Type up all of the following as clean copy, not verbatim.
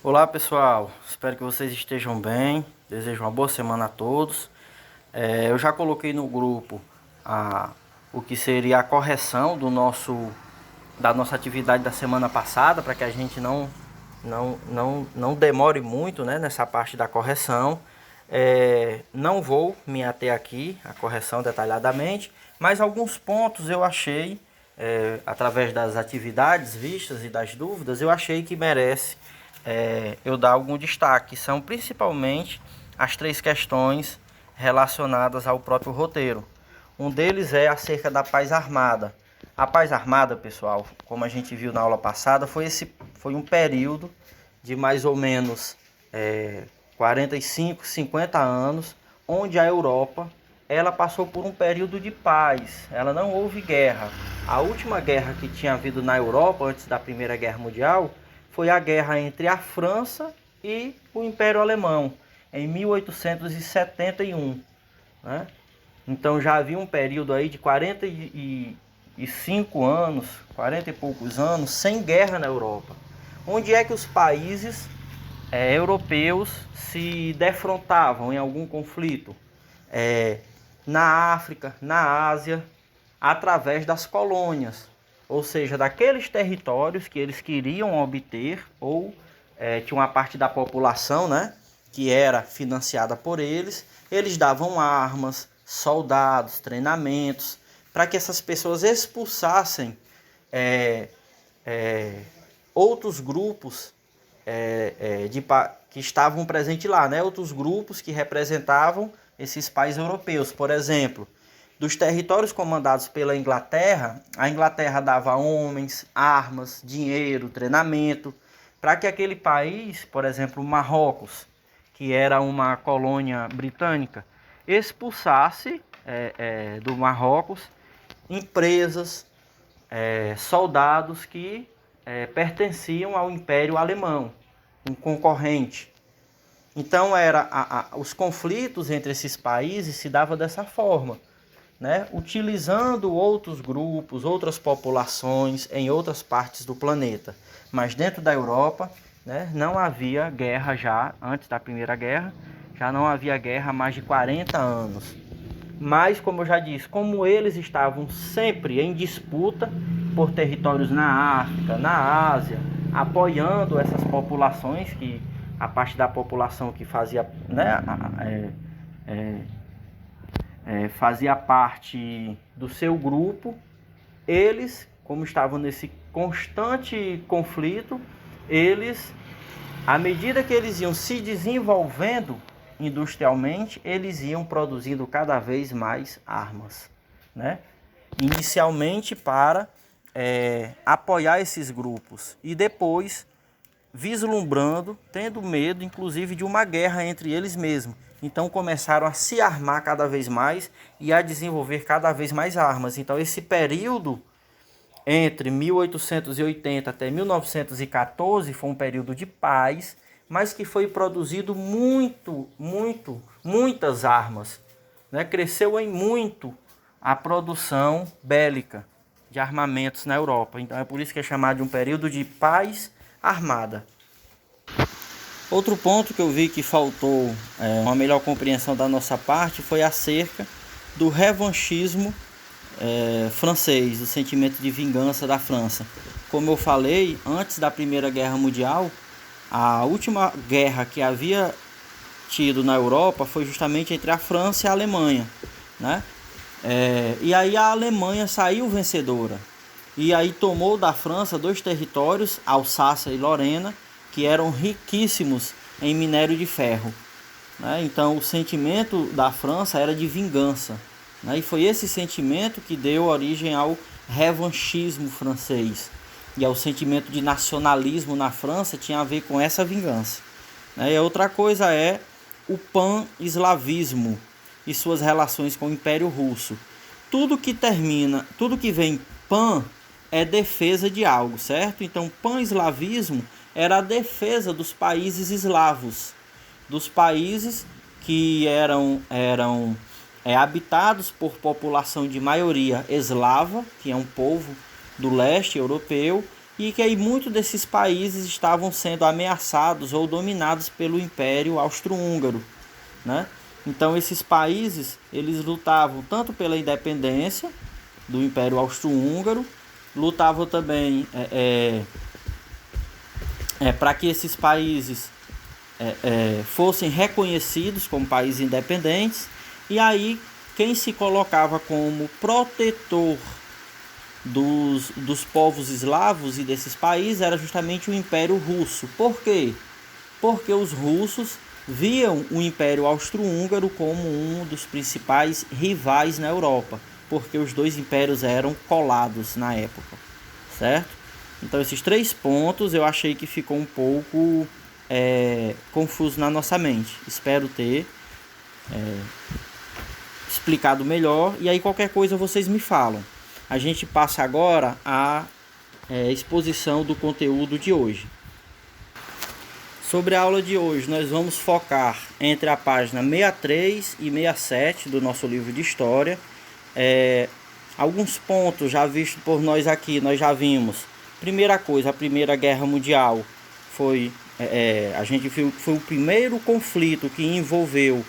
Olá pessoal, espero que vocês estejam bem, desejo uma boa semana a todos. Eu já coloquei no grupo o que seria a correção da nossa atividade da semana passada, para que a gente não demore muito, né, nessa parte da correção. Não vou me ater aqui à correção detalhadamente, mas alguns pontos eu achei, através das atividades vistas e das dúvidas, eu achei que merece eu dar algum destaque. São principalmente as três questões relacionadas ao próprio roteiro. Um deles é acerca da paz armada. A paz armada, pessoal, como a gente viu na aula passada, foi um período de mais ou menos 45, 50 anos, onde a Europa ela passou por um período de paz. Ela não houve guerra. A última guerra que tinha havido na Europa antes da Primeira Guerra Mundial foi a guerra entre a França e o Império Alemão, em 1871. Né? Então já havia um período aí de 45 anos, 40 e poucos anos, sem guerra na Europa. Onde é que os países europeus se defrontavam em algum conflito? Na África, na Ásia, através das colônias, ou seja, daqueles territórios que eles queriam obter, ou tinha uma parte da população, né, que era financiada por eles. Eles davam armas, soldados, treinamentos, para que essas pessoas expulsassem outros grupos que estavam presentes lá, né, outros grupos que representavam esses países europeus. Por exemplo, dos territórios comandados pela Inglaterra, a Inglaterra dava homens, armas, dinheiro, treinamento, para que aquele país, por exemplo, o Marrocos, que era uma colônia britânica, expulsasse do Marrocos empresas, soldados que pertenciam ao Império Alemão, um concorrente. Então os conflitos entre esses países se davam dessa forma, né? Utilizando outros grupos, outras populações em outras partes do planeta. Mas dentro da Europa, né, não havia guerra já, antes da Primeira Guerra, já não havia guerra há mais de 40 anos. Mas, como eu já disse, como eles estavam sempre em disputa por territórios na África, na Ásia, apoiando essas populações, a parte da população que fazia, né, fazia parte do seu grupo, eles, como estavam nesse constante conflito, à medida que eles iam se desenvolvendo industrialmente, eles iam produzindo cada vez mais armas, né? Inicialmente para apoiar esses grupos e depois vislumbrando, tendo medo, inclusive, de uma guerra entre eles mesmos. Então começaram a se armar cada vez mais e a desenvolver cada vez mais armas. Então esse período entre 1880 até 1914 foi um período de paz, mas que foi produzido muitas armas, né? Cresceu em muito a produção bélica de armamentos na Europa. Então é por isso que é chamado de um período de paz armada. Outro ponto que eu vi que faltou uma melhor compreensão da nossa parte foi acerca do revanchismo francês, o sentimento de vingança da França. Como eu falei, antes da Primeira Guerra Mundial, a última guerra que havia tido na Europa foi justamente entre a França e a Alemanha, né? E aí a Alemanha saiu vencedora. E aí tomou da França dois territórios, Alsácia e Lorena, que eram riquíssimos em minério de ferro, né? Então o sentimento da França era de vingança, né? E foi esse sentimento que deu origem ao revanchismo francês. E ao sentimento de nacionalismo na França tinha a ver com essa vingança, né? E a outra coisa é o pan-eslavismo e suas relações com o Império Russo. Tudo que vem pan é defesa de algo, certo? Então pan-eslavismo era a defesa dos países eslavos, dos países que eram habitados por população de maioria eslava, que é um povo do leste europeu, e que aí muitos desses países estavam sendo ameaçados ou dominados pelo Império Austro-Húngaro, né? Então esses países, eles lutavam tanto pela independência do Império Austro-Húngaro, lutavam também para que esses países fossem reconhecidos como países independentes, e aí quem se colocava como protetor dos povos eslavos e desses países era justamente o Império Russo. Por quê? Porque os russos viam o Império Austro-Húngaro como um dos principais rivais na Europa, porque os dois impérios eram colados na época, certo? Então esses 3 pontos eu achei que ficou um pouco confuso na nossa mente. Espero ter explicado melhor, e aí qualquer coisa vocês me falam. A gente passa agora à exposição do conteúdo de hoje. Sobre a aula de hoje, nós vamos focar entre a página 63 e 67 do nosso livro de História. Alguns pontos já vistos por nós aqui, nós já vimos. Primeira coisa, a Primeira Guerra Mundial foi, a gente viu que foi o primeiro conflito que envolveu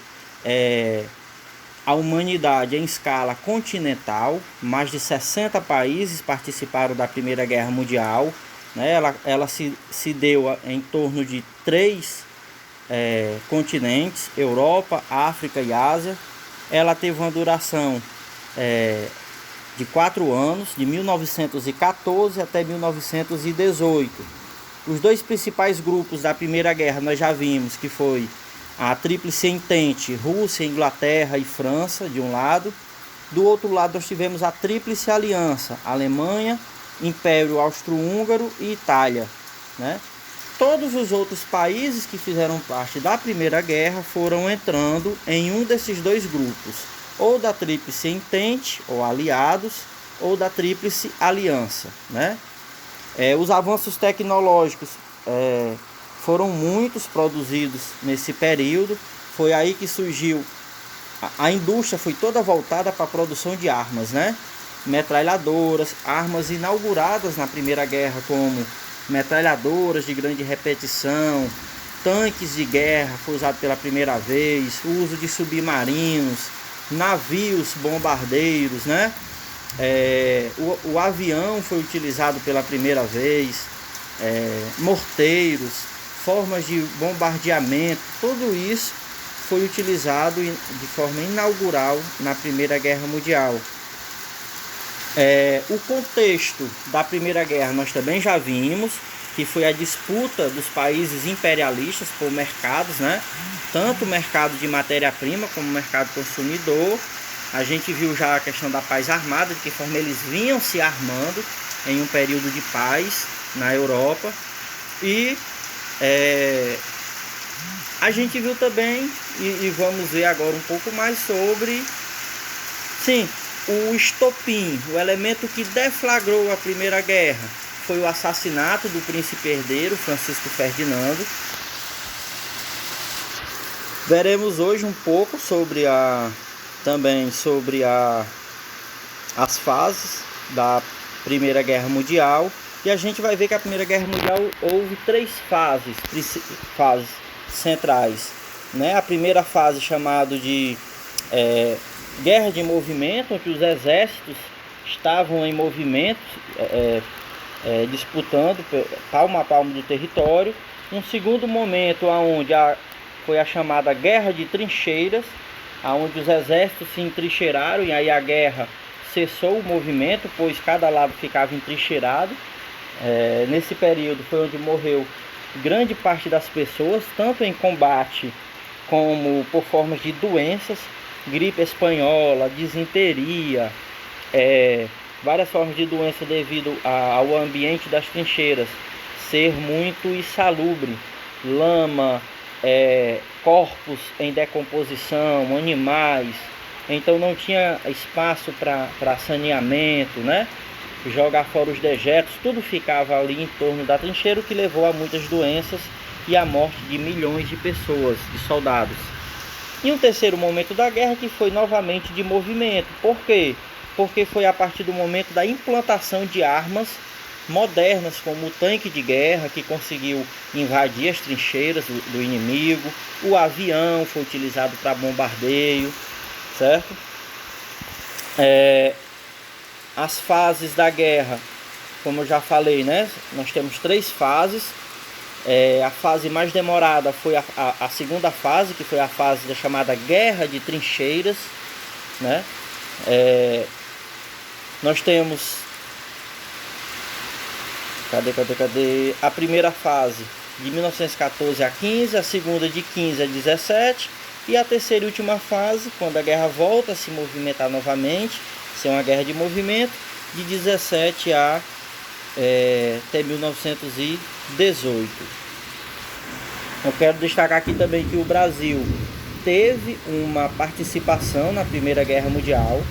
a humanidade em escala continental. Mais de 60 países participaram da Primeira Guerra Mundial, né? Ela se deu em torno de 3 continentes: Europa, África e Ásia. Ela teve uma duração de 4 anos, de 1914 até 1918. Os 2 principais grupos da Primeira Guerra nós já vimos, que foi a Tríplice Entente, Rússia, Inglaterra e França, de um lado. Do outro lado nós tivemos a Tríplice Aliança, Alemanha, Império Austro-Húngaro e Itália, né? Todos os outros países que fizeram parte da Primeira Guerra foram entrando em um desses 2 grupos, ou da Tríplice Entente, ou aliados, ou da Tríplice Aliança, né? Os avanços tecnológicos foram muitos produzidos nesse período. Foi aí que surgiu, a indústria foi toda voltada para a produção de armas, né? Metralhadoras, armas inauguradas na Primeira Guerra, como metralhadoras de grande repetição, tanques de guerra foi usado pela primeira vez, o uso de submarinos, navios bombardeiros, né? O avião foi utilizado pela primeira vez, morteiros, formas de bombardeamento, tudo isso foi utilizado de forma inaugural na Primeira Guerra Mundial. O contexto da Primeira Guerra nós também já vimos, que foi a disputa dos países imperialistas por mercados, né? Tanto o mercado de matéria-prima como o mercado consumidor. A gente viu já a questão da paz armada, de que forma eles vinham se armando em um período de paz na Europa. E a gente viu também, e vamos ver agora um pouco mais sobre, o estopim, o elemento que deflagrou a Primeira Guerra, foi o assassinato do príncipe herdeiro Francisco Ferdinando. Veremos hoje um pouco sobre as fases da Primeira Guerra Mundial, e a gente vai ver que a Primeira Guerra Mundial houve 3 fases centrais, né? A primeira fase, chamada de guerra de movimento, onde os exércitos estavam em movimento, disputando palmo a palmo do território. Um segundo momento, onde foi a chamada guerra de trincheiras, onde os exércitos se entrincheiraram, e aí a guerra cessou o movimento, pois cada lado ficava entrincheirado. Nesse período foi onde morreu grande parte das pessoas, tanto em combate como por formas de doenças, gripe espanhola, disenteria, várias formas de doença devido ao ambiente das trincheiras ser muito insalubre, lama, corpos em decomposição, animais. Então não tinha espaço para saneamento, né? Jogar fora os dejetos, tudo ficava ali em torno da trincheira, o que levou a muitas doenças e a morte de milhões de pessoas, de soldados. E um terceiro momento da guerra, que foi novamente de movimento. Por quê? Porque foi a partir do momento da implantação de armas modernas, como o tanque de guerra, que conseguiu invadir as trincheiras do inimigo, o avião foi utilizado para bombardeio, certo? As fases da guerra, como eu já falei, né? Nós temos 3 fases. A fase mais demorada foi a segunda fase, que foi a fase da chamada Guerra de Trincheiras, né? Nós temos a primeira fase de 1914 a 15, a segunda de 15 a 17 e a terceira e última fase, quando a guerra volta a se movimentar novamente, ser uma guerra de movimento, de 17 a até 1918. Eu quero destacar aqui também que o Brasil teve uma participação na Primeira Guerra Mundial,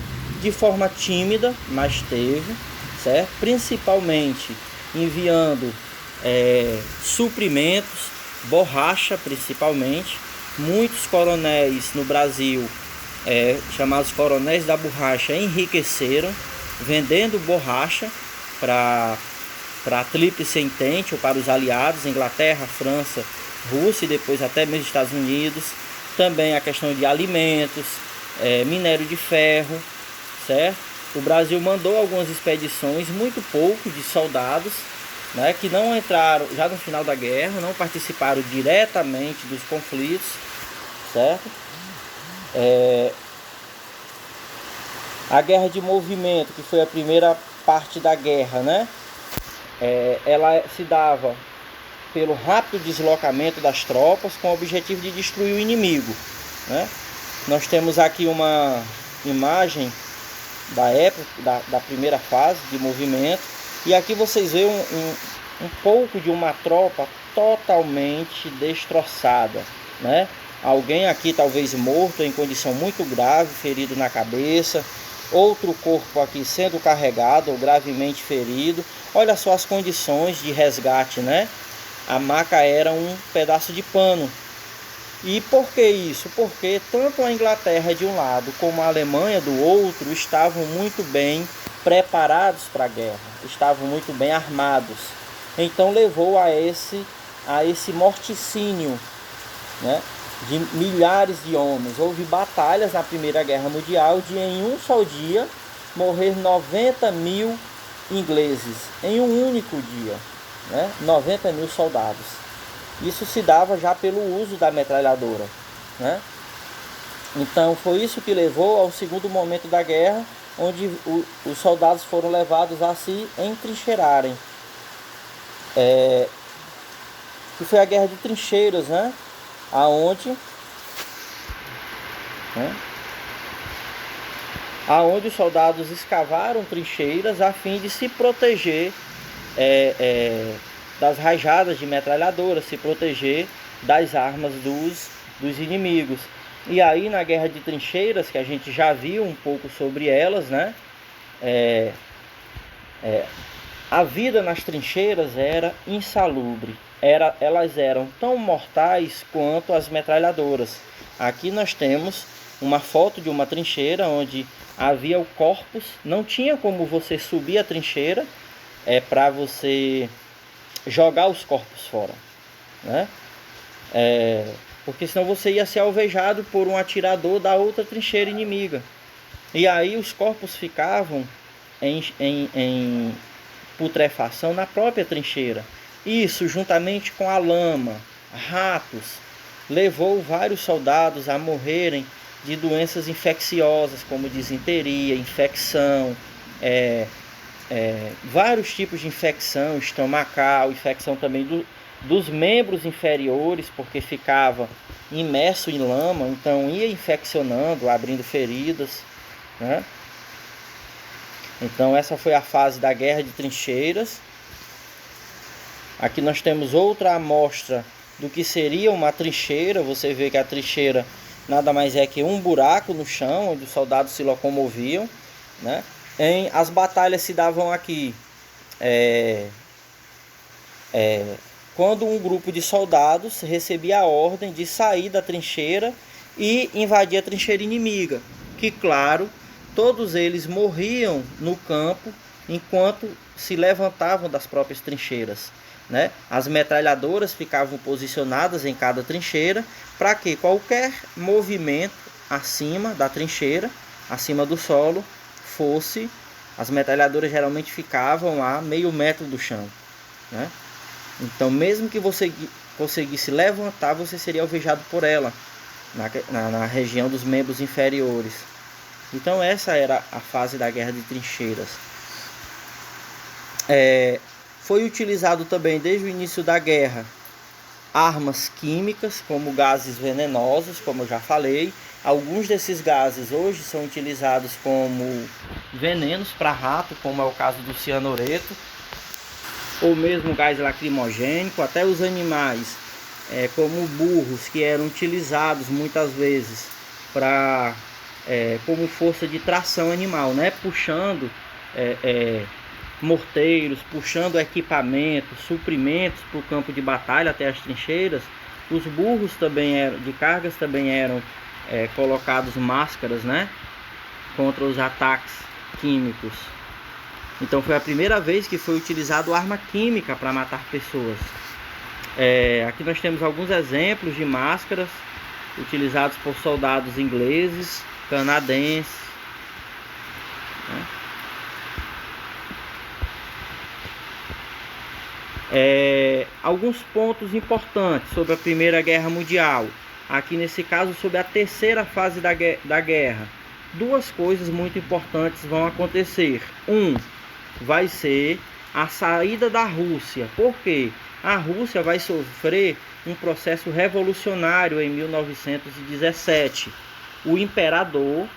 de forma tímida, mas teve, certo? Principalmente enviando suprimentos, borracha principalmente. Muitos coronéis no Brasil, chamados coronéis da borracha, enriqueceram, vendendo borracha para a Tríplice Entente ou para os aliados, Inglaterra, França, Rússia e depois até mesmo Estados Unidos. Também a questão de alimentos, minério de ferro, certo? O Brasil mandou algumas expedições, muito pouco, de soldados, né, que não entraram já no final da guerra, não participaram diretamente dos conflitos, certo? A guerra de movimento, que foi a primeira parte da guerra, né? Ela se dava pelo rápido deslocamento das tropas com o objetivo de destruir o inimigo, né? Nós temos aqui uma imagem da época da primeira fase de movimento, e aqui vocês veem um pouco de uma tropa totalmente destroçada, né? Alguém aqui talvez morto em condição muito grave, ferido na cabeça, outro corpo aqui sendo carregado ou gravemente ferido. Olha só as condições de resgate, né? A maca era um pedaço de pano. E por que isso? Porque tanto a Inglaterra de um lado como a Alemanha do outro estavam muito bem preparados para a guerra, estavam muito bem armados. Então levou a esse morticínio, né, de milhares de homens. Houve batalhas na Primeira Guerra Mundial de em um só dia morrer 90 mil ingleses, em um único dia, né? 90 mil soldados. Isso se dava já pelo uso da metralhadora, né? Então foi isso que levou ao segundo momento da guerra, onde os soldados foram levados a se entrincheirarem. Que foi a guerra de trincheiras, né? Aonde os soldados escavaram trincheiras a fim de se proteger das rajadas de metralhadora, se proteger das armas dos inimigos. E aí na guerra de trincheiras, que a gente já viu um pouco sobre elas, né? A vida nas trincheiras era insalubre. Elas eram tão mortais quanto as metralhadoras. Aqui nós temos uma foto de uma trincheira onde havia o corpus. Não tinha como você subir a trincheira para você jogar os corpos fora, né? Porque senão você ia ser alvejado por um atirador da outra trincheira inimiga. E aí os corpos ficavam em putrefação na própria trincheira. Isso, juntamente com a lama, ratos, levou vários soldados a morrerem de doenças infecciosas, como disenteria, infecção, vários tipos de infecção estomacal, infecção também dos membros inferiores, porque ficava imerso em lama, então ia infeccionando, abrindo feridas, né? Então essa foi a fase da guerra de trincheiras. Aqui nós temos outra amostra do que seria uma trincheira. Você vê que a trincheira nada mais é que um buraco no chão onde os soldados se locomoviam, né? As batalhas se davam aqui quando um grupo de soldados recebia a ordem de sair da trincheira e invadir a trincheira inimiga, que claro, todos eles morriam no campo enquanto se levantavam das próprias trincheiras, né? As metralhadoras ficavam posicionadas em cada trincheira para que qualquer movimento acima da trincheira, acima do solo, fosse... As metralhadoras geralmente ficavam a meio metro do chão, né? Então, mesmo que você conseguisse levantar, você seria alvejado por ela na região dos membros inferiores. Então, essa era a fase da guerra de trincheiras. Foi utilizado também, desde o início da guerra, armas químicas, como gases venenosos, como eu já falei. Alguns desses gases hoje são utilizados como venenos para rato, como é o caso do cianureto, ou mesmo gás lacrimogênico. Até os animais, como burros, que eram utilizados muitas vezes como força de tração animal, né? Puxando morteiros, puxando equipamentos, suprimentos para o campo de batalha até as trincheiras. Os burros também de cargas também eram colocados máscaras, né, contra os ataques químicos. Então foi a primeira vez que foi utilizado arma química para matar pessoas. Aqui nós temos alguns exemplos de máscaras utilizados por soldados ingleses, canadenses, né? Alguns pontos importantes sobre a Primeira Guerra Mundial. Aqui nesse caso, sobre a terceira fase da guerra. Duas coisas muito importantes vão acontecer. Vai ser a saída da Rússia. Por quê? A Rússia vai sofrer um processo revolucionário em 1917. O imperador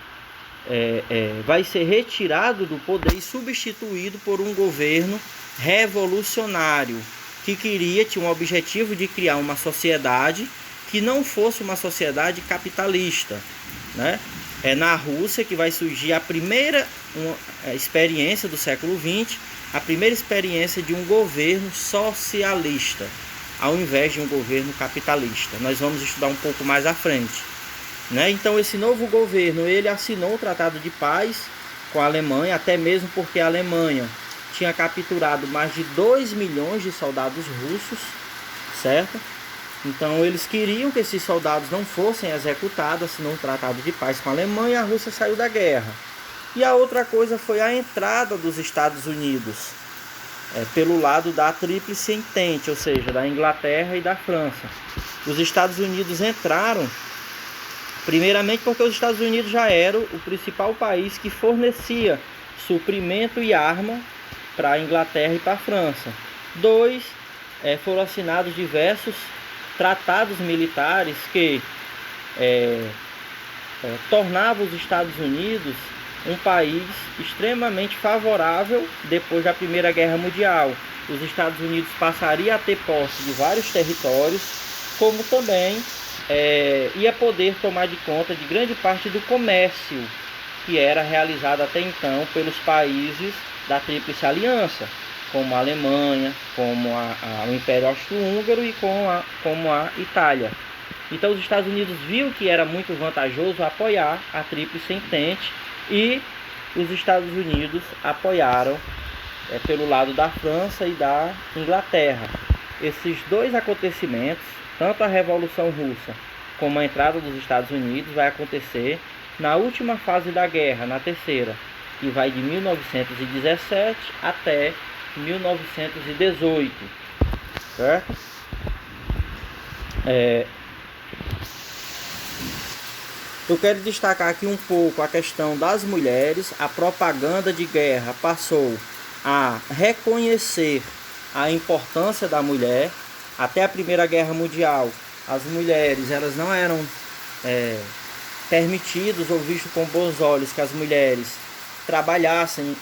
vai ser retirado do poder e substituído por um governo revolucionário que tinha um objetivo de criar uma sociedade que não fosse uma sociedade capitalista, né? É na Rússia que vai surgir a primeira experiência do século XX, a primeira experiência de um governo socialista, ao invés de um governo capitalista. Nós vamos estudar um pouco mais à frente, né? Então esse novo governo, ele assinou o Tratado de Paz com a Alemanha, até mesmo porque a Alemanha tinha capturado mais de 2 milhões de soldados russos, certo? Então eles queriam que esses soldados não fossem executados, assinou um tratado de paz com a Alemanha e a Rússia saiu da guerra. E a outra coisa foi a entrada dos Estados Unidos pelo lado da Tríplice Entente, ou seja, da Inglaterra e da França. Os Estados Unidos entraram primeiramente porque os Estados Unidos já eram o principal país que fornecia suprimento e arma para a Inglaterra e para a França. Foram assinados diversos tratados militares que tornavam os Estados Unidos um país extremamente favorável depois da Primeira Guerra Mundial. Os Estados Unidos passariam a ter posse de vários territórios, como também ia poder tomar de conta de grande parte do comércio que era realizado até então pelos países da Tríplice Aliança, como a Alemanha, como o Império Austro-Húngaro e como a Itália. Então os Estados Unidos viu que era muito vantajoso apoiar a Tríplice Entente e os Estados Unidos apoiaram pelo lado da França e da Inglaterra. Esses dois acontecimentos, tanto a Revolução Russa como a entrada dos Estados Unidos, vai acontecer na última fase da guerra, na terceira, que vai de 1917 até 1918, certo? Eu quero destacar aqui um pouco a questão das mulheres. A propaganda de guerra passou a reconhecer a importância da mulher. Até a Primeira Guerra Mundial, as mulheres elas não eram permitidas ou vistas com bons olhos que as mulheres trabalhassem,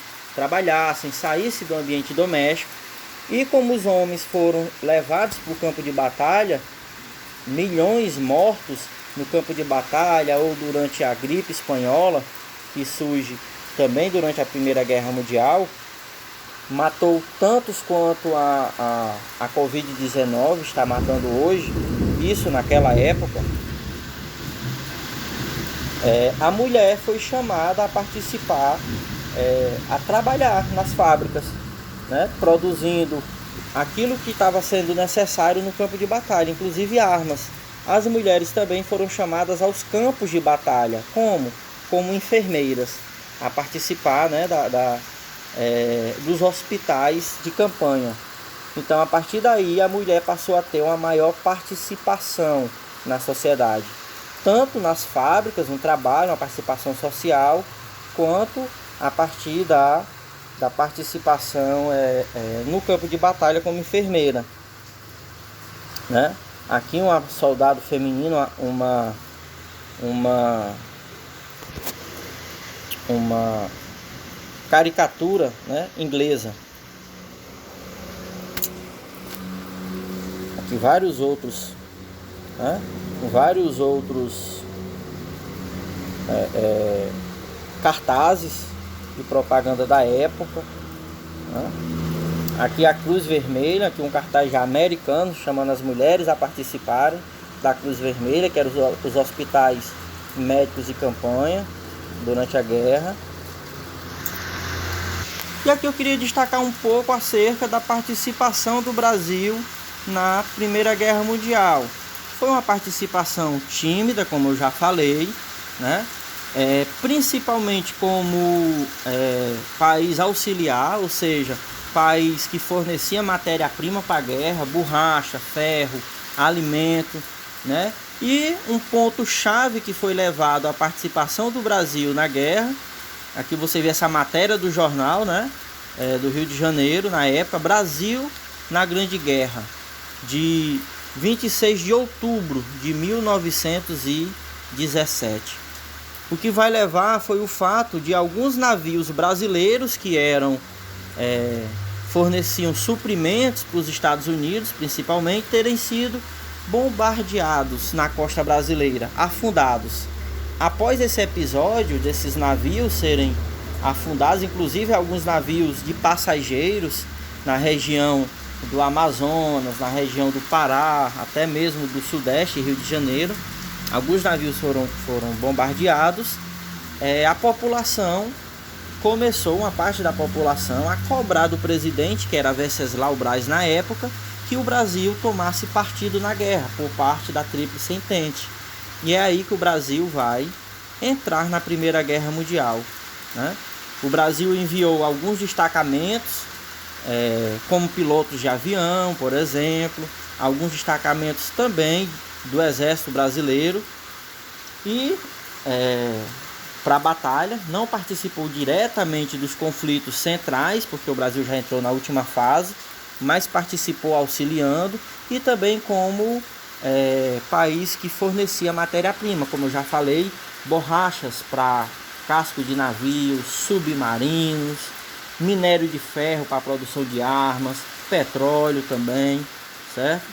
saíssem do ambiente doméstico. E como os homens foram levados para o campo de batalha, milhões mortos no campo de batalha ou durante a gripe espanhola, que surge também durante a Primeira Guerra Mundial, matou tantos quanto a Covid-19 está matando hoje, isso naquela época. A mulher foi chamada a participar a trabalhar nas fábricas, né, produzindo aquilo que estava sendo necessário no campo de batalha, inclusive armas. As mulheres também foram chamadas aos campos de batalha, como enfermeiras, a participar, né, dos hospitais de campanha. Então, a partir daí, a mulher passou a ter uma maior participação na sociedade, tanto nas fábricas, no trabalho, uma participação social, quanto a partir da participação no campo de batalha como enfermeira, né? Aqui um soldado feminino, uma caricatura, né, inglesa. Aqui vários outros, né, cartazes de propaganda da época, né? Aqui a Cruz Vermelha, aqui um cartaz já americano chamando as mulheres a participarem da Cruz Vermelha, que eram os hospitais médicos de campanha durante a guerra. E aqui eu queria destacar um pouco acerca da participação do Brasil na Primeira Guerra Mundial. Foi uma participação tímida, como eu já falei, né? Principalmente como país auxiliar, ou seja, país que fornecia matéria-prima para a guerra, borracha, ferro, alimento, né? E um ponto-chave que foi levado à participação do Brasil na guerra, aqui você vê essa matéria do jornal, né? Do Rio de Janeiro, na época, Brasil na Grande Guerra, de 26 de outubro de 1917. O que vai levar foi o fato de alguns navios brasileiros que forneciam suprimentos para os Estados Unidos, principalmente, terem sido bombardeados na costa brasileira, afundados. Após esse episódio desses navios serem afundados, inclusive alguns navios de passageiros na região do Amazonas, na região do Pará, até mesmo do Sudeste, Rio de Janeiro, alguns navios foram bombardeados. A população começou, uma parte da população, a cobrar do presidente, que era Venceslau Braz na época, que o Brasil tomasse partido na guerra por parte da Tríplice Entente. E é aí que o Brasil vai entrar na Primeira Guerra Mundial, né? O Brasil enviou alguns destacamentos, como pilotos de avião, por exemplo, alguns destacamentos também do Exército Brasileiro, e para a batalha, não participou diretamente dos conflitos centrais, porque o Brasil já entrou na última fase, mas participou auxiliando, e também como país que fornecia matéria-prima, como eu já falei, borrachas para casco de navios, submarinos, minério de ferro para a produção de armas, petróleo também, certo?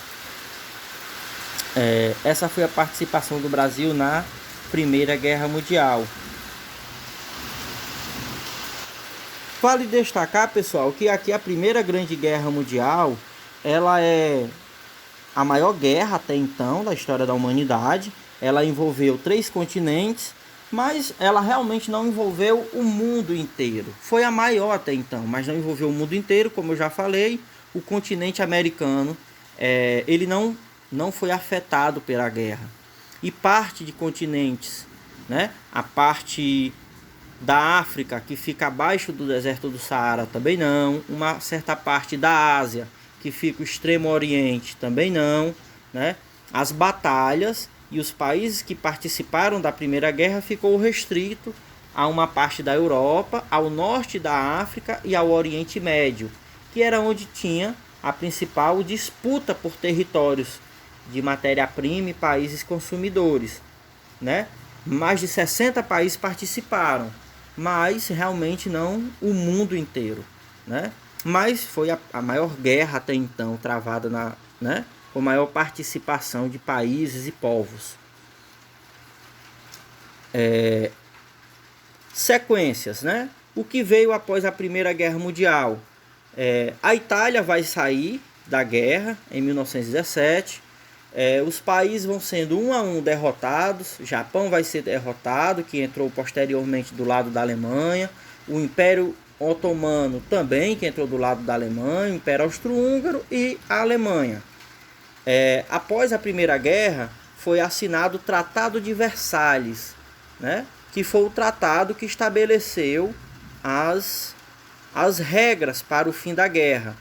Essa foi a participação do Brasil na Primeira Guerra Mundial. Vale destacar, pessoal, que aqui a Primeira Grande Guerra Mundial, ela é a maior guerra até então da história da humanidade. Ela envolveu 3 continentes, mas ela realmente não envolveu o mundo inteiro. Foi a maior até então, mas não envolveu o mundo inteiro, como eu já falei. O continente americano, ele não foi afetado pela guerra. E parte de continentes, né? A parte da África, que fica abaixo do deserto do Saara, também não. Uma certa parte da Ásia, que fica o extremo oriente, também não, né? As batalhas e os países que participaram da Primeira Guerra ficou restrito a uma parte da Europa, ao norte da África e ao Oriente Médio, que era onde tinha a principal disputa por territórios de matéria-prima e países consumidores, né? Mais de 60 países participaram, mas realmente não o mundo inteiro, né? Mas foi a maior guerra até então travada né? Com maior participação de países e povos. Sequências, né? O que veio após a Primeira Guerra Mundial? A Itália vai sair da guerra em 1917. Os países vão sendo um a um derrotados. Japão vai ser derrotado, que entrou posteriormente do lado da Alemanha. o Império Otomano também, que entrou do lado da Alemanha, o Império Austro-Húngaro e a Alemanha. Após a Primeira Guerra, foi assinado o Tratado de Versalhes, né? Que foi o tratado que estabeleceu as regras para o fim da guerra.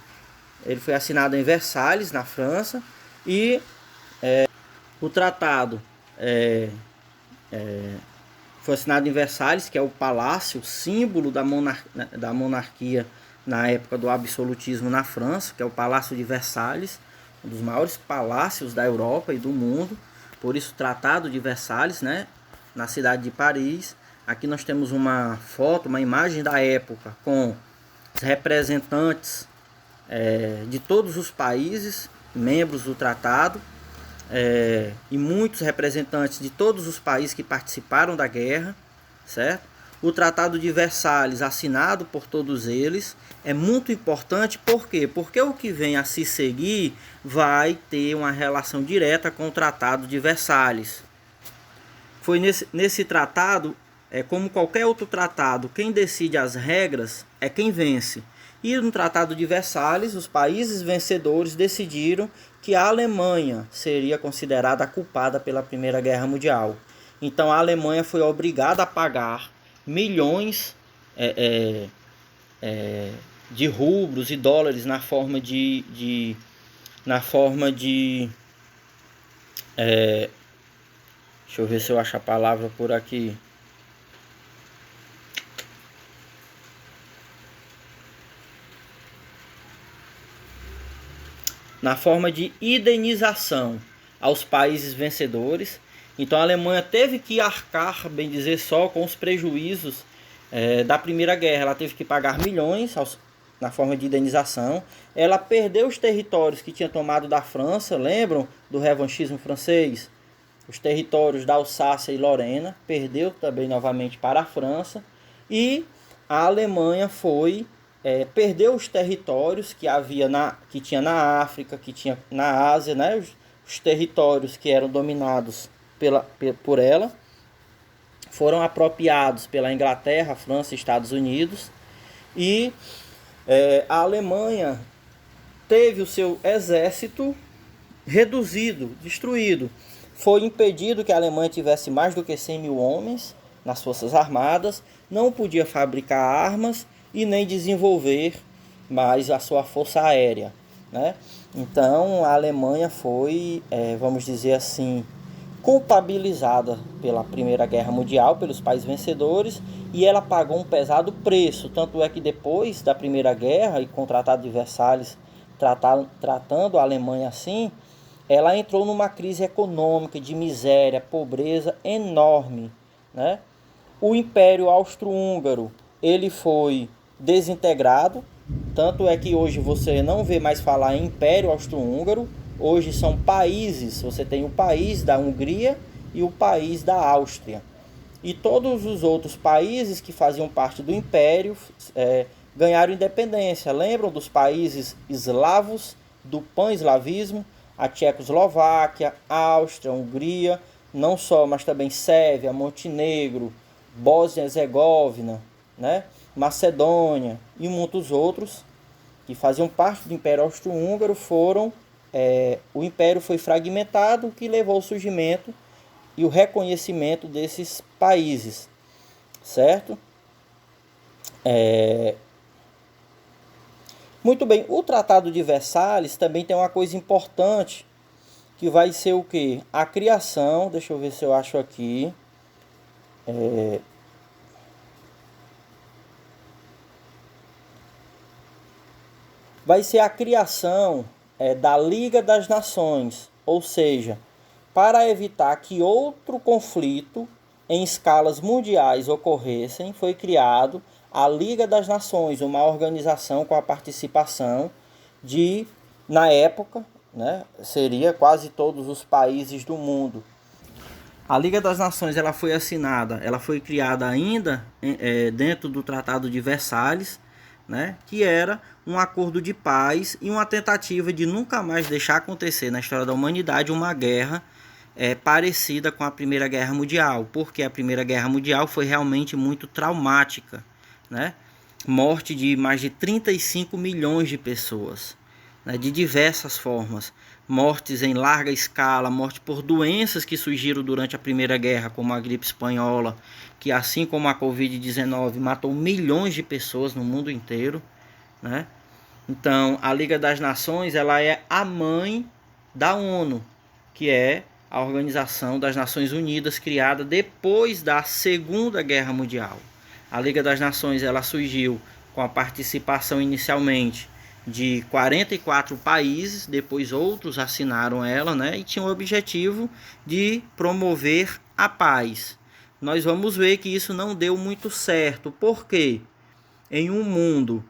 Ele foi assinado em Versalhes, na França, e o tratado foi assinado em Versalhes, que é o palácio, símbolo da monarquia na época do absolutismo na França, que é o Palácio de Versalhes, um dos maiores palácios da Europa e do mundo. Por isso, Tratado de Versalhes, né, na cidade de Paris. Aqui nós temos uma foto, uma imagem da época com os representantes de todos os países membros do tratado, e muitos representantes de todos os países que participaram da guerra, certo? O Tratado de Versalhes, assinado por todos eles, é muito importante. Por quê? Porque o que vem a se seguir vai ter uma relação direta com o Tratado de Versalhes. Foi nesse tratado, como qualquer outro tratado, quem decide as regras é quem vence. E no Tratado de Versalhes, os países vencedores decidiram que a Alemanha seria considerada a culpada pela Primeira Guerra Mundial. Então a Alemanha foi obrigada a pagar milhões de rublos e dólares na forma de deixa eu ver se eu acho a palavra por aqui. Na forma de indenização aos países vencedores. Então a Alemanha teve que arcar, bem dizer, só com os prejuízos da Primeira Guerra. Ela teve que pagar milhões na forma de indenização. Ela perdeu os territórios que tinha tomado da França, lembram do revanchismo francês? Os territórios da Alsácia e Lorena, perdeu também novamente para a França. E a Alemanha perdeu os territórios que tinha na África, que tinha na Ásia, né? Os territórios que eram dominados por ela foram apropriados pela Inglaterra, França e Estados Unidos. E a Alemanha teve o seu exército reduzido, destruído. Foi impedido que a Alemanha tivesse mais do que 100 mil homens nas forças armadas, não podia fabricar armas e nem desenvolver mais a sua força aérea, né? Então a Alemanha foi, vamos dizer assim, culpabilizada pela Primeira Guerra Mundial, pelos países vencedores, e ela pagou um pesado preço. Tanto é que depois da Primeira Guerra, e com o Tratado de Versalhes tratando a Alemanha assim, ela entrou numa crise econômica, de miséria, pobreza enorme, né? O Império Austro-Húngaro, ele foi desintegrado, tanto é que hoje você não vê mais falar em Império Austro-Húngaro. Hoje são países, você tem o país da Hungria e o país da Áustria. E todos os outros países que faziam parte do Império ganharam independência. Lembram dos países eslavos, do pan-eslavismo? A Tchecoslováquia, Áustria, Hungria, não só, mas também Sérvia, Montenegro, Bósnia e Herzegovina, né? Macedônia e muitos outros que faziam parte do Império Austro-Húngaro o Império foi fragmentado, o que levou ao surgimento e o reconhecimento desses países, certo? Muito bem, o Tratado de Versalhes também tem uma coisa importante, que vai ser o quê? A criação, deixa eu ver se eu acho aqui, vai ser a criação da Liga das Nações, ou seja, para evitar que outro conflito em escalas mundiais ocorressem, foi criado a Liga das Nações, uma organização com a participação na época, né, seria quase todos os países do mundo. A Liga das Nações ela foi criada ainda dentro do Tratado de Versalhes, né, que era um acordo de paz e uma tentativa de nunca mais deixar acontecer na história da humanidade uma guerra parecida com a Primeira Guerra Mundial, porque a Primeira Guerra Mundial foi realmente muito traumática, né? Morte de mais de 35 milhões de pessoas, né? De diversas formas. Mortes em larga escala, morte por doenças que surgiram durante a Primeira Guerra, como a gripe espanhola, que assim como a Covid-19 matou milhões de pessoas no mundo inteiro, né? Então, a Liga das Nações, ela é a mãe da ONU, que é a Organização das Nações Unidas, criada depois da Segunda Guerra Mundial. A Liga das Nações, ela surgiu com a participação inicialmente de 44 países, depois outros assinaram ela, né? E tinha o objetivo de promover a paz. Nós vamos ver que isso não deu muito certo, porque em um mundo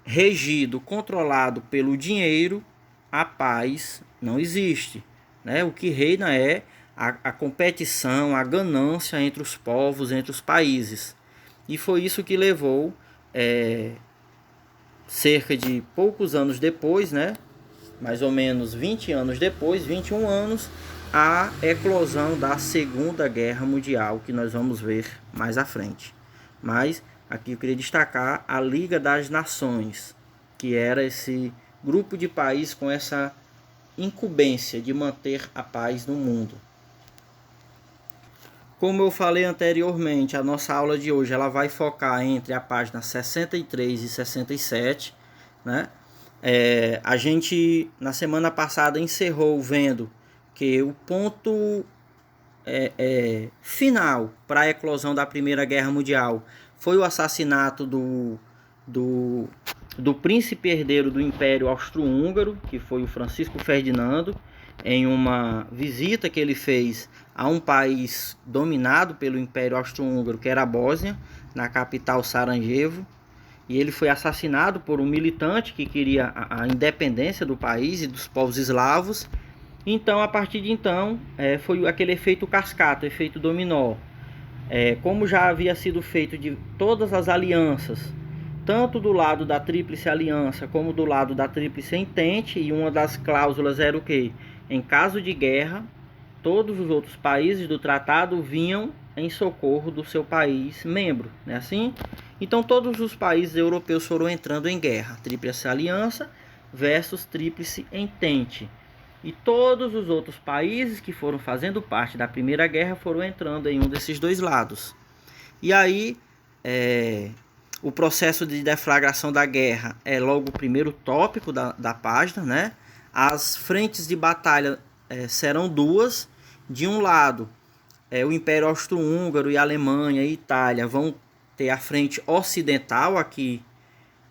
regido, controlado pelo dinheiro, a paz não existe, né? O que reina é a competição, a ganância entre os povos, entre os países. E foi isso que levou, cerca de poucos anos depois, né? Mais ou menos 20 anos depois, 21 anos, a eclosão da Segunda Guerra Mundial, que nós vamos ver mais à frente. Mas aqui eu queria destacar a Liga das Nações, que era esse grupo de países com essa incumbência de manter a paz no mundo. Como eu falei anteriormente, a nossa aula de hoje ela vai focar entre a página 63 e 67, né? A gente, na semana passada, encerrou vendo que o ponto final para a eclosão da Primeira Guerra Mundial foi o assassinato do príncipe herdeiro do Império Austro-Húngaro, que foi o Francisco Ferdinando, em uma visita que ele fez a um país dominado pelo Império Austro-Húngaro, que era a Bósnia, na capital Sarajevo. E ele foi assassinado por um militante que queria a independência do país e dos povos eslavos. Então, a partir de então, foi aquele efeito cascata, efeito dominó. Como já havia sido feito de todas as alianças, tanto do lado da Tríplice Aliança como do lado da Tríplice Entente, e uma das cláusulas era o quê? Em caso de guerra, todos os outros países do tratado vinham em socorro do seu país membro, né? Assim, então todos os países europeus foram entrando em guerra, Tríplice Aliança versus Tríplice Entente, e todos os outros países que foram fazendo parte da Primeira Guerra foram entrando em um desses dois lados. E aí, o processo de deflagração da guerra é logo o primeiro tópico da página, né? As frentes de batalha serão duas. De um lado, o Império Austro-Húngaro e a Alemanha e Itália vão ter a frente ocidental aqui,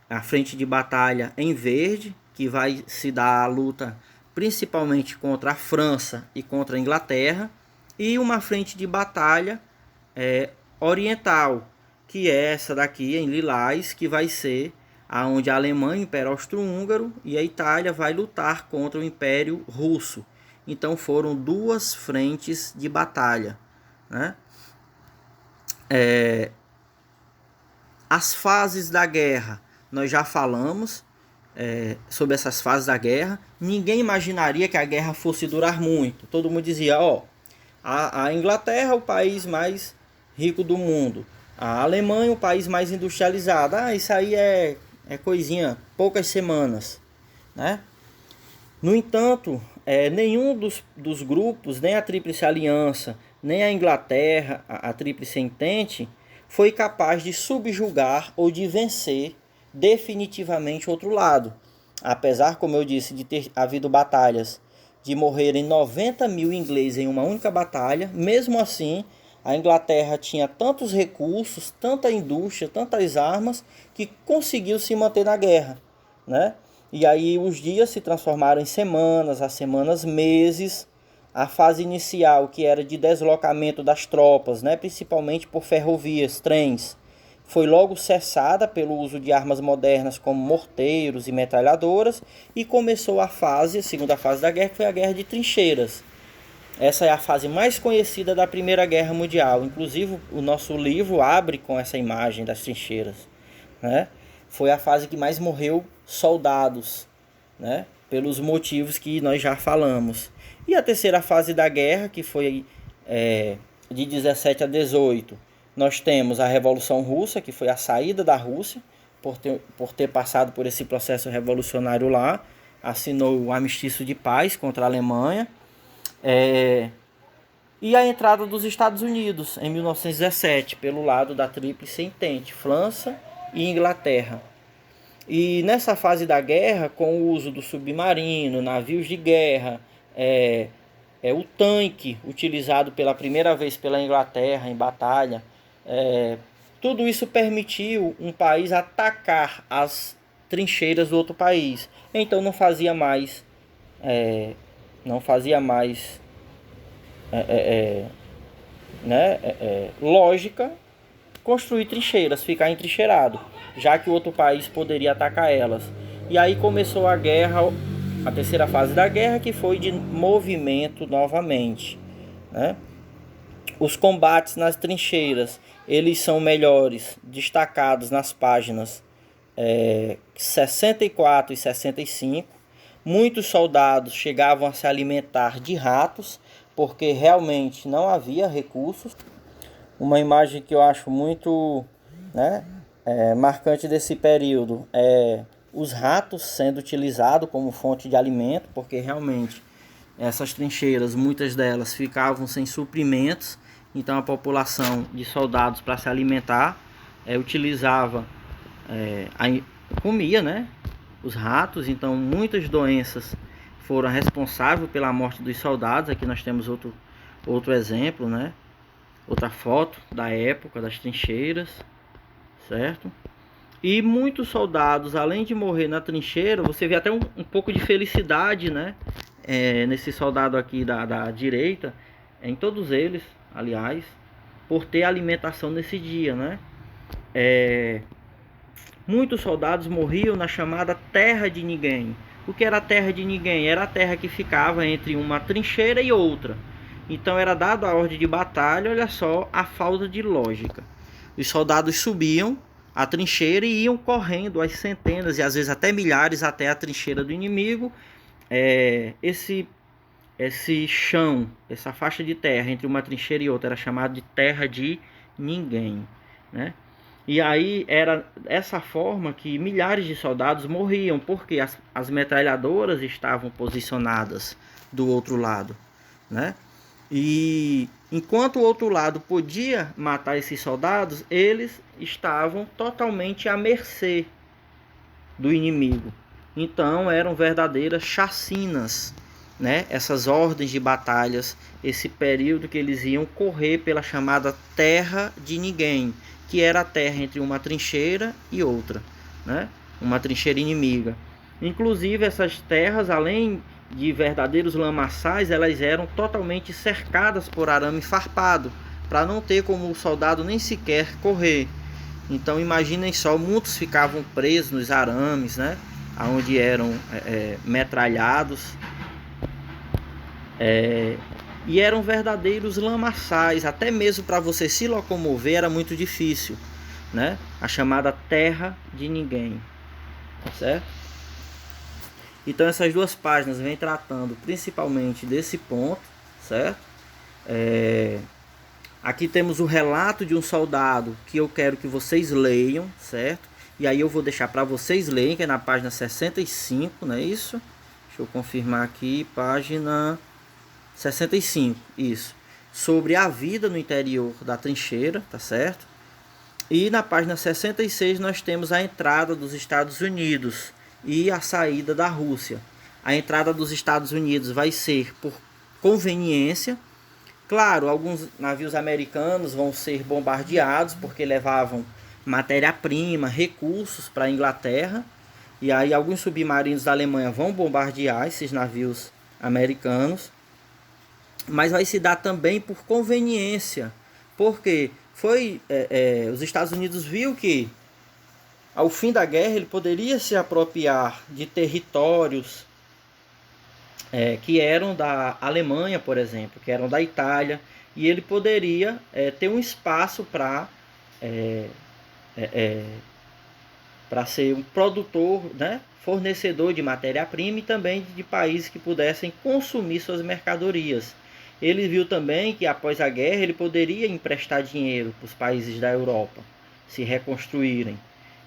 a frente de batalha em verde, que vai se dar a luta principalmente contra a França e contra a Inglaterra, e uma frente de batalha oriental, que é essa daqui em lilás, que vai ser aonde a Alemanha, o Império Austro-Húngaro, e a Itália vai lutar contra o Império Russo. Então foram duas frentes de batalha, né? As fases da guerra, nós já falamos sobre essas fases da guerra. Ninguém imaginaria que a guerra fosse durar muito. Todo mundo dizia, a Inglaterra é o país mais rico do mundo, a Alemanha o país mais industrializado. Isso aí é coisinha, poucas semanas, né? No entanto, nenhum dos grupos, nem a Tríplice Aliança, nem a Inglaterra, a Tríplice Entente, foi capaz de subjugar ou de vencer definitivamente o outro lado. Apesar, como eu disse, de ter havido batalhas de morrerem 90 mil ingleses em uma única batalha, mesmo assim, a Inglaterra tinha tantos recursos, tanta indústria, tantas armas, que conseguiu se manter na guerra, né? E aí os dias se transformaram em semanas, as semanas meses. A fase inicial, que era de deslocamento das tropas, né, principalmente por ferrovias, trens, foi logo cessada pelo uso de armas modernas como morteiros e metralhadoras, e começou a segunda fase da guerra, que foi a Guerra de Trincheiras. Essa é a fase mais conhecida da Primeira Guerra Mundial. Inclusive, o nosso livro abre com essa imagem das trincheiras, né? Foi a fase que mais morreu soldados, né? Pelos motivos que nós já falamos. E a terceira fase da guerra, que foi de 17 a 18, nós temos a Revolução Russa, que foi a saída da Rússia, por ter passado por esse processo revolucionário lá, assinou o Armistício de Paz contra a Alemanha, e a entrada dos Estados Unidos em 1917, pelo lado da Tríplice Entente, França e Inglaterra. E nessa fase da guerra, com o uso do submarino, navios de guerra, o tanque utilizado pela primeira vez pela Inglaterra em batalha, tudo isso permitiu um país atacar as trincheiras do outro país. Então não fazia mais lógica construir trincheiras, ficar entrincheirado, já que o outro país poderia atacar elas. E aí começou a guerra, a terceira fase da guerra, que foi de movimento novamente, né? Os combates nas trincheiras, eles são melhores, destacados nas páginas 64 e 65. Muitos soldados chegavam a se alimentar de ratos, porque realmente não havia recursos. Uma imagem que eu acho muito marcante desse período é os ratos sendo utilizados como fonte de alimento, porque realmente essas trincheiras, muitas delas ficavam sem suprimentos, então a população de soldados, para se alimentar, utilizava, comia, né, os ratos. Então muitas doenças foram responsáveis pela morte dos soldados. Aqui nós temos outro exemplo, né? Outra foto da época das trincheiras, certo? E muitos soldados, além de morrer na trincheira, você vê até um pouco de felicidade, né? Nesse soldado aqui da direita, em todos eles, aliás, por ter alimentação nesse dia, né? Muitos soldados morriam na chamada terra de ninguém. O que era a terra de ninguém? Era a terra que ficava entre uma trincheira e outra. Então era dado a ordem de batalha. Olha só a falta de lógica. Os soldados subiam a trincheira e iam correndo às centenas e às vezes até milhares até a trincheira do inimigo. Esse chão, essa faixa de terra entre uma trincheira e outra era chamado de terra de ninguém, né? E aí era essa forma que milhares de soldados morriam, porque as metralhadoras estavam posicionadas do outro lado, né? E enquanto o outro lado podia matar esses soldados, eles estavam totalmente à mercê do inimigo. Então eram verdadeiras chacinas, né? Essas ordens de batalhas, esse período que eles iam correr pela chamada terra de ninguém, que era a terra entre uma trincheira e outra, né? Uma trincheira inimiga. Inclusive essas terras, além de verdadeiros lamaçais, elas eram totalmente cercadas por arame farpado, para não ter como o soldado nem sequer correr. Então imaginem só, muitos ficavam presos nos arames, né? Onde eram metralhados. E eram verdadeiros lamaçais, até mesmo para você se locomover era muito difícil, né? A chamada terra de ninguém, certo? Então essas duas páginas vêm tratando principalmente desse ponto, certo? Aqui temos o relato de um soldado que eu quero que vocês leiam, certo? E aí eu vou deixar para vocês lerem, que é na página 65, não é isso? Deixa eu confirmar aqui, página 65, isso. Sobre a vida no interior da trincheira, tá certo? E na página 66 nós temos a entrada dos Estados Unidos e a saída da Rússia. A entrada dos Estados Unidos vai ser por conveniência. Claro, alguns navios americanos vão ser bombardeados porque levavam matéria-prima, recursos para a Inglaterra. E aí alguns submarinos da Alemanha vão bombardear esses navios americanos. Mas vai se dar também por conveniência, porque os Estados Unidos viu que ao fim da guerra ele poderia se apropriar de territórios que eram da Alemanha, por exemplo, que eram da Itália, e ele poderia ter um espaço para ser um produtor, né, fornecedor de matéria-prima e também de países que pudessem consumir suas mercadorias. Ele viu também que após a guerra ele poderia emprestar dinheiro para os países da Europa se reconstruírem,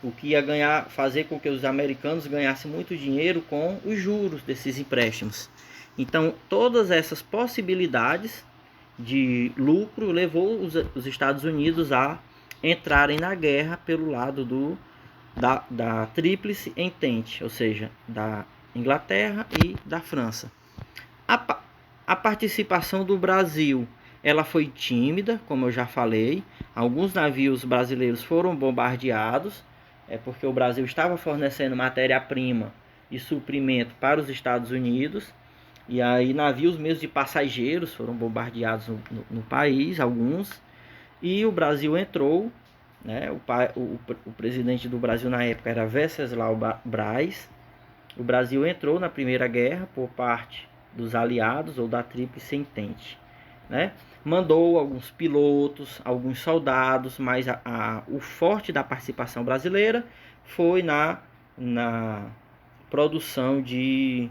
o que ia fazer com que os americanos ganhassem muito dinheiro com os juros desses empréstimos. Então, todas essas possibilidades de lucro levou os Estados Unidos a entrarem na guerra pelo lado da Tríplice Entente, ou seja, da Inglaterra e da França. A participação do Brasil, ela foi tímida, como eu já falei. Alguns navios brasileiros foram bombardeados, porque o Brasil estava fornecendo matéria-prima e suprimento para os Estados Unidos. E aí navios mesmo de passageiros foram bombardeados no país, alguns. E o Brasil entrou, né? O presidente do Brasil na época era Venceslau Braz. O Brasil entrou na Primeira Guerra por parte dos aliados ou da Tríplice Entente, né? Mandou alguns pilotos, alguns soldados, mas o forte da participação brasileira foi na produção de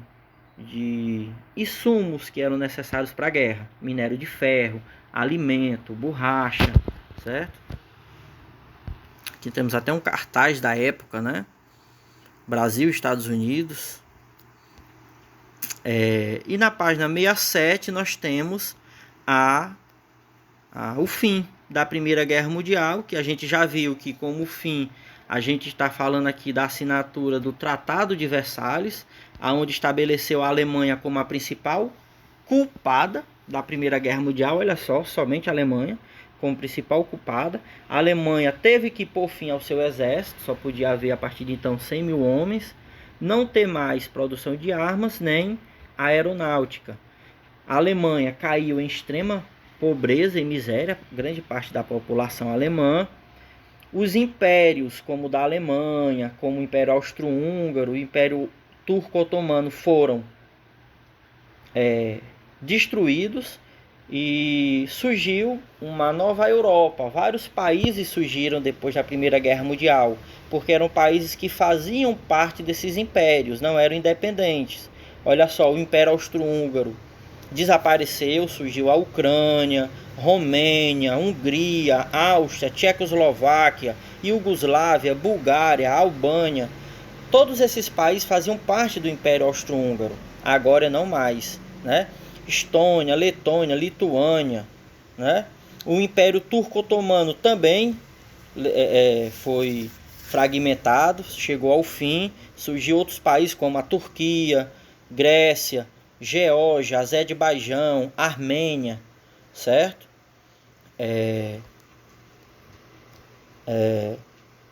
insumos que eram necessários para a guerra: minério de ferro, alimento, borracha, certo? Aqui temos até um cartaz da época, né? Brasil, Estados Unidos. E na página 67 nós temos o fim da Primeira Guerra Mundial, que a gente já viu que como fim a gente está falando aqui da assinatura do Tratado de Versalhes, aonde estabeleceu a Alemanha como a principal culpada da Primeira Guerra Mundial. Olha só, somente a Alemanha como principal culpada. A Alemanha teve que pôr fim ao seu exército, só podia haver a partir de então 100 mil homens, não ter mais produção de armas nem aeronáutica. A Alemanha caiu em extrema pobreza e miséria, grande parte da população alemã. Os impérios, como o da Alemanha, como o Império Austro-Húngaro, o Império Turco-Otomano, foram destruídos e surgiu uma nova Europa. Vários países surgiram depois da Primeira Guerra Mundial, porque eram países que faziam parte desses impérios, não eram independentes. Olha só, o Império Austro-Húngaro desapareceu, surgiu a Ucrânia, Romênia, Hungria, Áustria, Tchecoslováquia, Iugoslávia, Bulgária, Albânia. Todos esses países faziam parte do Império Austro-Húngaro, agora não mais, né? Estônia, Letônia, Lituânia, né? O Império Turco-Otomano também foi fragmentado, chegou ao fim. Surgiu outros países como a Turquia, Grécia, Geórgia, Azerbaijão, Armênia, certo?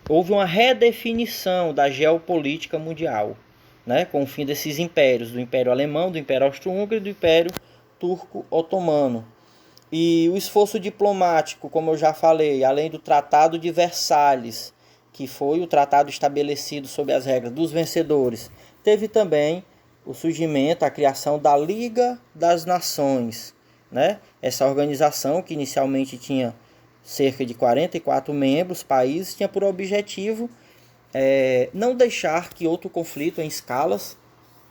Houve uma redefinição da geopolítica mundial, né, com o fim desses impérios, do Império Alemão, do Império Austro-Húngaro e do Império Turco-Otomano. E o esforço diplomático, como eu já falei, além do Tratado de Versalhes, que foi o tratado estabelecido sob as regras dos vencedores, teve também o surgimento, a criação da Liga das Nações, né? Essa organização, que inicialmente tinha cerca de 44 membros, países, tinha por objetivo não deixar que outro conflito em escalas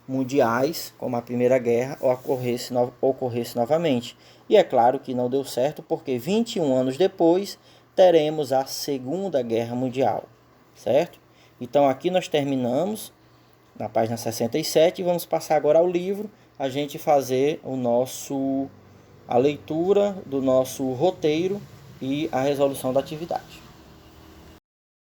mundiais, como a Primeira Guerra, ocorresse novamente. E é claro que não deu certo, porque 21 anos depois teremos a Segunda Guerra Mundial, certo? Então aqui nós terminamos na página 67 e vamos passar agora ao livro, a gente fazer a leitura do nosso roteiro e a resolução da atividade.